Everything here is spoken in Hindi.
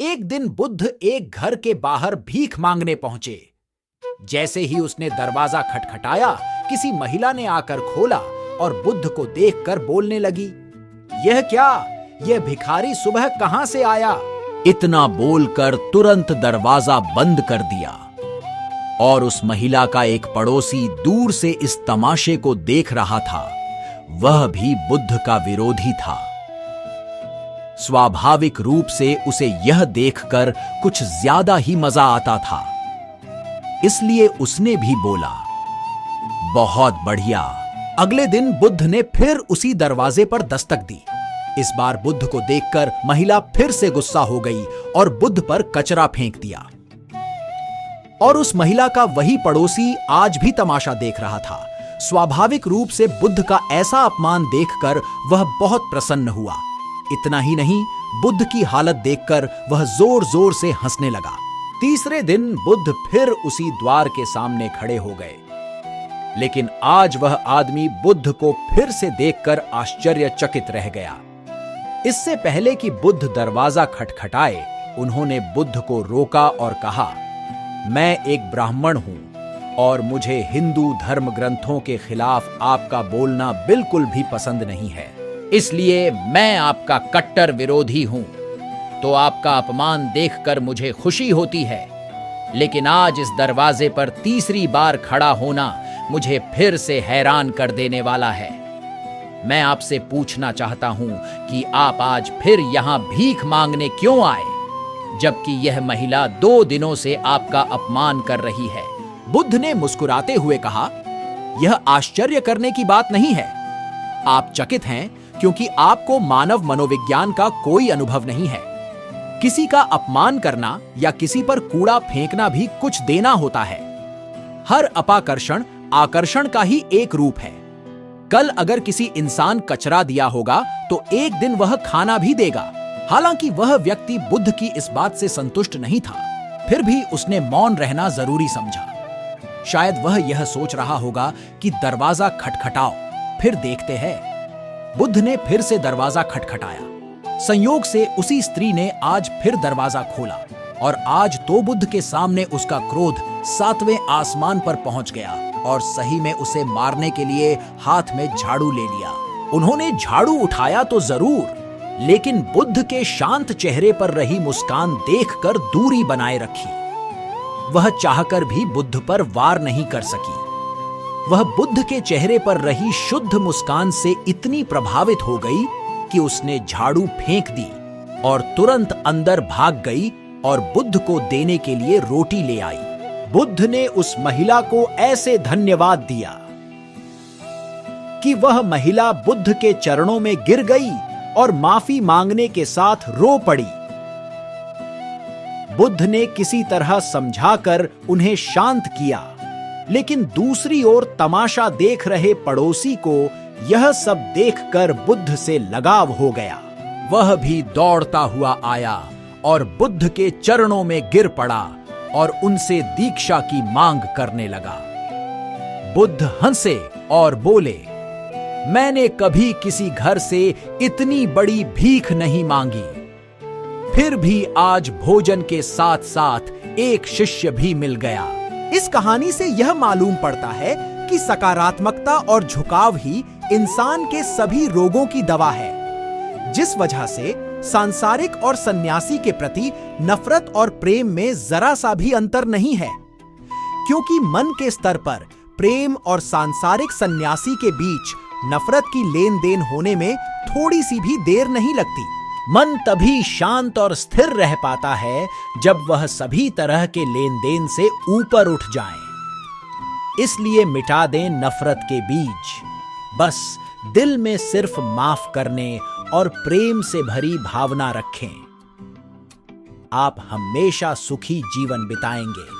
एक दिन बुद्ध एक घर के बाहर भीख मांगने पहुंचे। जैसे ही उसने दरवाजा खटखटाया, किसी महिला ने आकर खोला और बुद्ध को देखकर बोलने लगी, यह क्या? यह भिखारी सुबह कहां से आया? इतना बोलकर तुरंत दरवाजा बंद कर दिया और उस महिला का एक पड़ोसी दूर से इस तमाशे को देख रहा था। वह भी बुद्ध का विरोधी था। स्वाभाविक रूप से उसे यह देखकर कुछ ज्यादा ही मजा आता था, इसलिए उसने भी बोला, बहुत बढ़िया। अगले दिन बुद्ध ने फिर उसी दरवाजे पर दस्तक दी। इस बार बुद्ध को देखकर महिला फिर से गुस्सा हो गई और बुद्ध पर कचरा फेंक दिया। और उस महिला का वही पड़ोसी आज भी तमाशा देख रहा था। स्वाभाविक रूप से बुद्ध का ऐसा अपमान देखकर वह बहुत प्रसन्न हुआ। इतना ही नहीं, बुद्ध की हालत देखकर वह जोर जोर से हंसने लगा। तीसरे दिन बुद्ध फिर उसी द्वार के सामने खड़े हो गए, लेकिन आज वह आदमी बुद्ध को फिर से देखकर आश्चर्यचकित रह गया। इससे पहले कि बुद्ध दरवाजा खटखटाए, उन्होंने बुद्ध को रोका और कहा, मैं एक ब्राह्मण हूं और मुझे हिंदू धर्म ग्रंथों के खिलाफ आपका बोलना बिल्कुल भी पसंद नहीं है, इसलिए मैं आपका कट्टर विरोधी हूं। तो आपका अपमान देखकर मुझे खुशी होती है, लेकिन आज इस दरवाजे पर तीसरी बार खड़ा होना मुझे फिर से हैरान कर देने वाला है। मैं आपसे पूछना चाहता हूं कि आप आज फिर यहां भीख मांगने क्यों आए, जबकि यह महिला 2 दिनों से आपका अपमान कर रही है। बुद्ध ने मुस्कुराते हुए कहा, यह आश्चर्य करने की बात नहीं है। आप चकित हैं क्योंकि आपको मानव मनोविज्ञान का कोई अनुभव नहीं है। किसी का अपमान करना या किसी पर कूड़ा फेंकना भी कुछ देना होता है। हर अपाकर्षण आकर्षण का ही एक रूप है। कल अगर किसी इंसान कचरा दिया होगा तो एक दिन वह खाना भी देगा। हालांकि वह व्यक्ति बुद्ध की इस बात से संतुष्ट नहीं था, फिर भी उसने मौन रहना जरूरी समझा। शायद वह यह सोच रहा होगा कि दरवाजा खटखटाओ, फिर देखते हैं। बुद्ध ने फिर से दरवाजा खटखटाया। संयोग से उसी स्त्री ने आज फिर दरवाजा खोला और आज तो बुद्ध के सामने उसका क्रोध 7वें आसमान पर पहुंच गया और सही में उसे मारने के लिए हाथ में झाड़ू ले लिया। उन्होंने झाड़ू उठाया तो जरूर, लेकिन बुद्ध के शांत चेहरे पर रही मुस्कान देखकर दूरी बनाए रखी। वह चाहकर भी बुद्ध पर वार नहीं कर सकी। वह बुद्ध के चेहरे पर रही शुद्ध मुस्कान से इतनी प्रभावित हो गई कि उसने झाड़ू फेंक दी और तुरंत अंदर भाग गई और बुद्ध को देने के लिए रोटी ले आई। बुद्ध ने उस महिला को ऐसे धन्यवाद दिया कि वह महिला बुद्ध के चरणों में गिर गई और माफी मांगने के साथ रो पड़ी। बुद्ध ने किसी तरह समझाकर उन्हें शांत किया, लेकिन दूसरी ओर तमाशा देख रहे पड़ोसी को यह सब देखकर बुद्ध से लगाव हो गया। वह भी दौड़ता हुआ आया और बुद्ध के चरणों में गिर पड़ा और उनसे दीक्षा की मांग करने लगा। बुद्ध हंसे और बोले, मैंने कभी किसी घर से इतनी बड़ी भीख नहीं मांगी। फिर भी आज भोजन के साथ साथ एक शिष्य भी मिल गया। इस कहानी से यह मालूम पड़ता है कि सकारात्मकता और झुकाव ही इंसान के सभी रोगों की दवा है, जिस वजह से सांसारिक और सन्यासी के प्रति नफरत और प्रेम में जरा सा भी अंतर नहीं है, क्योंकि मन के स्तर पर प्रेम और सांसारिक सन्यासी के बीच नफरत की लेन देन होने में थोड़ी सी भी देर नहीं लगती। मन तभी शांत और स्थिर रह पाता है जब वह सभी तरह के लेन देन से ऊपर उठ जाए। इसलिए मिटा दें नफरत के बीज। बस दिल में सिर्फ माफ करने और प्रेम से भरी भावना रखें। आप हमेशा सुखी जीवन बिताएंगे।